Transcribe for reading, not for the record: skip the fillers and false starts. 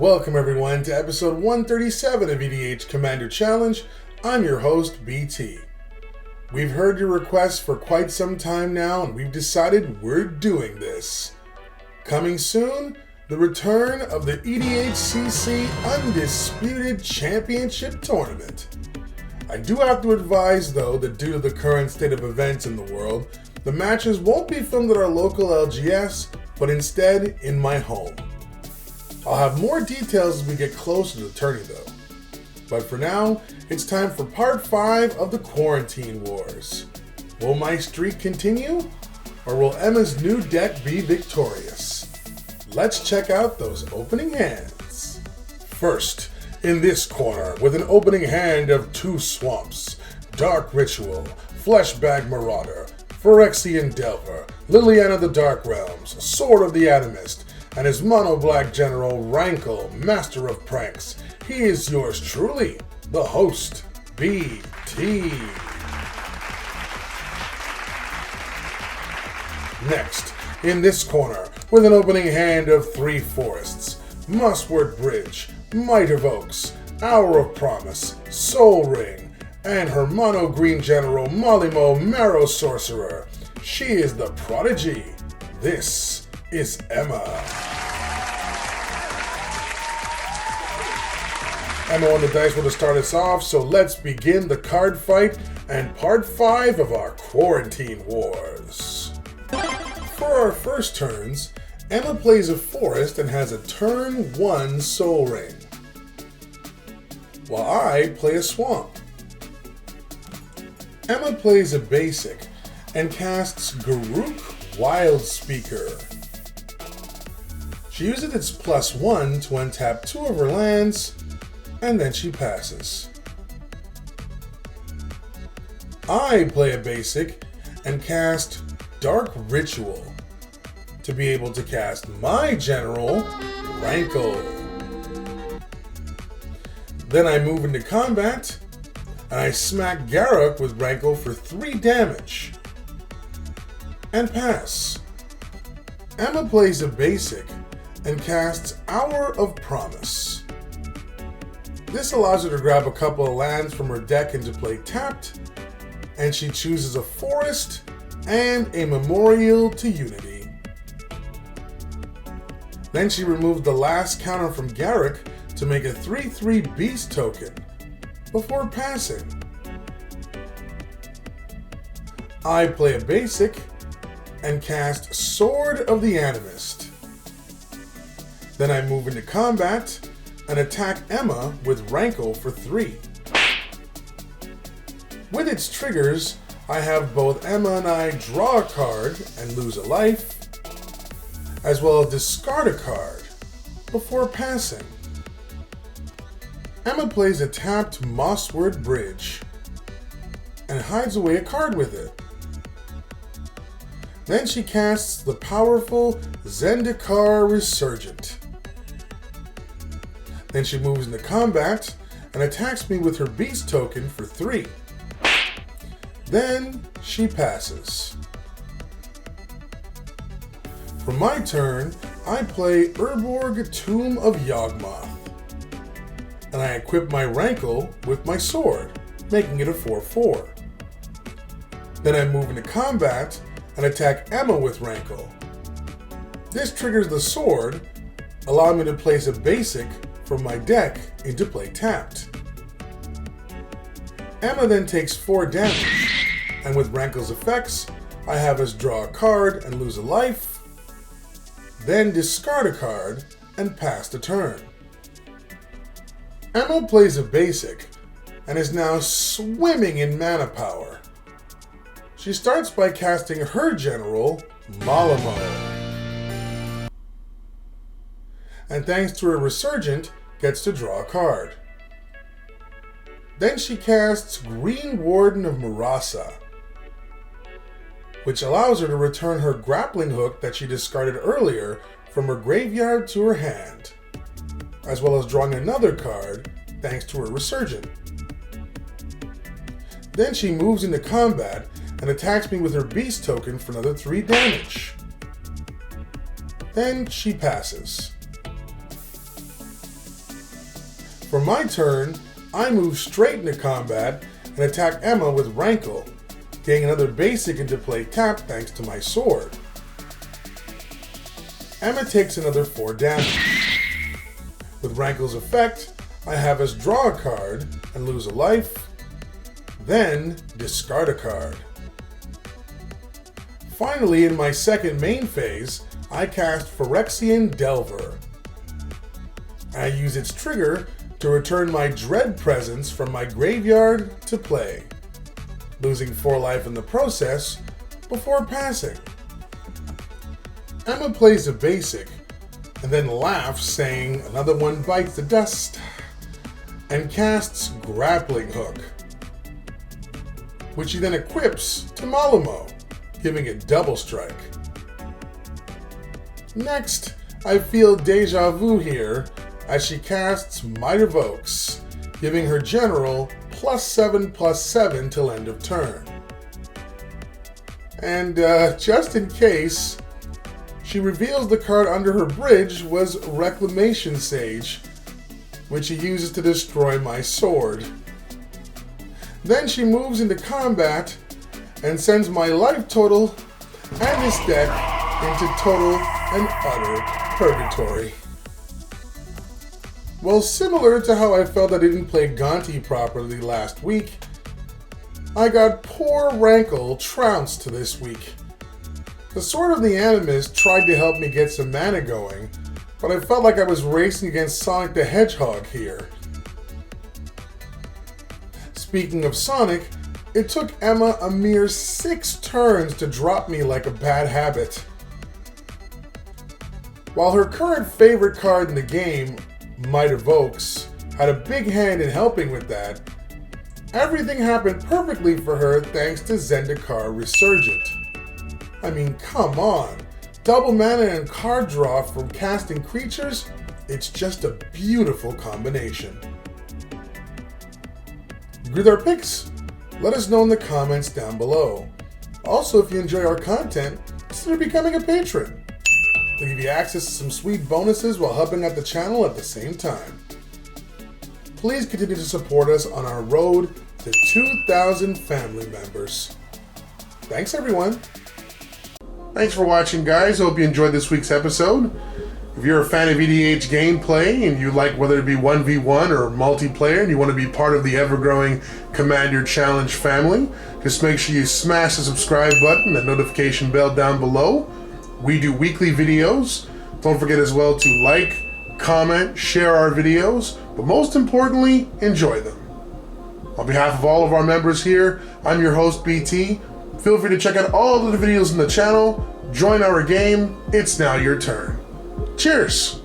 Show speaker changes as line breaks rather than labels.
Welcome everyone to episode 137 of EDH Commander Challenge. I'm your host, BT. We've heard your requests for quite some time now, and we've decided we're doing this. Coming soon, the return of the EDHCC Undisputed Championship Tournament. I do have to advise, though, that due to the current state of events in the world, the matches won't be filmed at our local LGS, but instead in my home. I'll have more details as we get closer to the tourney, though. But for now, it's time for part 5 of the Quarantine Wars. Will my streak continue? Or will Emma's new deck be victorious? Let's check out those opening hands. First, in this corner, with an opening hand of 2 Swamps, Dark Ritual, Fleshbag Marauder, Phyrexian Delver, Liliana the Dark Realms, Sword of the Atomist, and his mono-black general, Rankle, Master of Pranks. He is yours truly, the host, BT. Next, in this corner, with an opening hand of 3 Forests, Mosswort Bridge, Might of Oaks, Hour of Promise, Soul Ring, and her mono-green general, Molimo, Maro-Sorcerer. She is the Prodigy. This is Emma. Emma on the dice roll to start us off, so let's begin the card fight and part 5 of our Quarantine Wars. For our first turns, Emma plays a Forest and has a turn 1 Soul Ring, while I play a Swamp. Emma plays a Basic and casts Garruk Wild Speaker. She uses its +1 to untap 2 of her lands, and then she passes. I play a Basic and cast Dark Ritual to be able to cast my general, Rankle. Then I move into combat, and I smack Garruk with Rankle for 3 damage, and pass. Emma plays a Basic and casts Hour of Promise. This allows her to grab a couple of lands from her deck into play tapped, and she chooses a Forest and a Memorial to Unity. Then she removes the last counter from Garruk to make a 3/3 Beast token before passing. I play a Basic and cast Sword of the Atomist. Then I move into combat and attack Emma with Rankle for 3. With its triggers, I have both Emma and I draw a card and lose a life, as well as discard a card before passing. Emma plays a tapped Mosswort Bridge and hides away a card with it. Then she casts the powerful Zendikar Resurgent. Then she moves into combat and attacks me with her Beast token for 3. Then she passes. For my turn, I play Urborg Tomb of Yawgmoth, and I equip my Rankle with my sword, making it a 4/4. Then I move into combat and attack Emma with Rankle. This triggers the sword, allowing me to place a Basic from my deck into play tapped. Emma then takes 4 damage, and with Rankle's effects, I have us draw a card and lose a life, then discard a card and pass the turn. Emma plays a Basic and is now swimming in mana power. She starts by casting her general, Molimo. And thanks to her Resurgent, gets to draw a card. Then she casts Green Warden of Murasa, which allows her to return her grappling hook that she discarded earlier from her graveyard to her hand, as well as drawing another card thanks to her Resurgent. Then she moves into combat and attacks me with her Beast token for another 3 damage. Then she passes. For my turn, I move straight into combat and attack Emma with Rankle, getting another basic into play tapped thanks to my sword. Emma takes another 4 damage. With Rankle's effect, I have us draw a card and lose a life, then discard a card. Finally, in my second main phase, I cast Phyrexian Delver. I use its trigger to return my Dread Presence from my graveyard to play, losing 4 life in the process before passing. Emma plays a basic, and then laughs, saying another one bites the dust, and casts Grappling Hook, which she then equips to Molimo, giving it double strike. Next, I feel deja vu here as she casts Might Evokes, giving her general +7/+7 till end of turn. And just in case, she reveals the card under her bridge was Reclamation Sage, which she uses to destroy my sword. Then she moves into combat and sends my life total and this deck into total and utter purgatory. Well, similar to how I felt I didn't play Gonti properly last week, I got poor Rankle trounced this week. The Sword of the Animist tried to help me get some mana going, but I felt like I was racing against Sonic the Hedgehog here. Speaking of Sonic, it took Emma a mere 6 turns to drop me like a bad habit. While her current favorite card in the game, Might Evokes, had a big hand in helping with that, everything happened perfectly for her thanks to Zendikar Resurgent. I mean, come on. Double mana and card draw from casting creatures? It's just a beautiful combination. Agree with our picks? Let us know in the comments down below. Also, if you enjoy our content, consider becoming a patron. We'll give you access to some sweet bonuses while helping out the channel at the same time. Please continue to support us on our road to 2,000 family members. Thanks, everyone. Thanks for watching, guys. Hope you enjoyed this week's episode. If you're a fan of EDH gameplay and you like whether it be 1v1 or multiplayer and you want to be part of the ever-growing Commander Challenge family, just make sure you smash the subscribe button and notification bell down below. We do weekly videos. Don't forget as well to like, comment, share our videos, but most importantly, enjoy them. On behalf of all of our members here, I'm your host, BT. Feel free to check out all of the videos in the channel, join our game, it's now your turn. Cheers!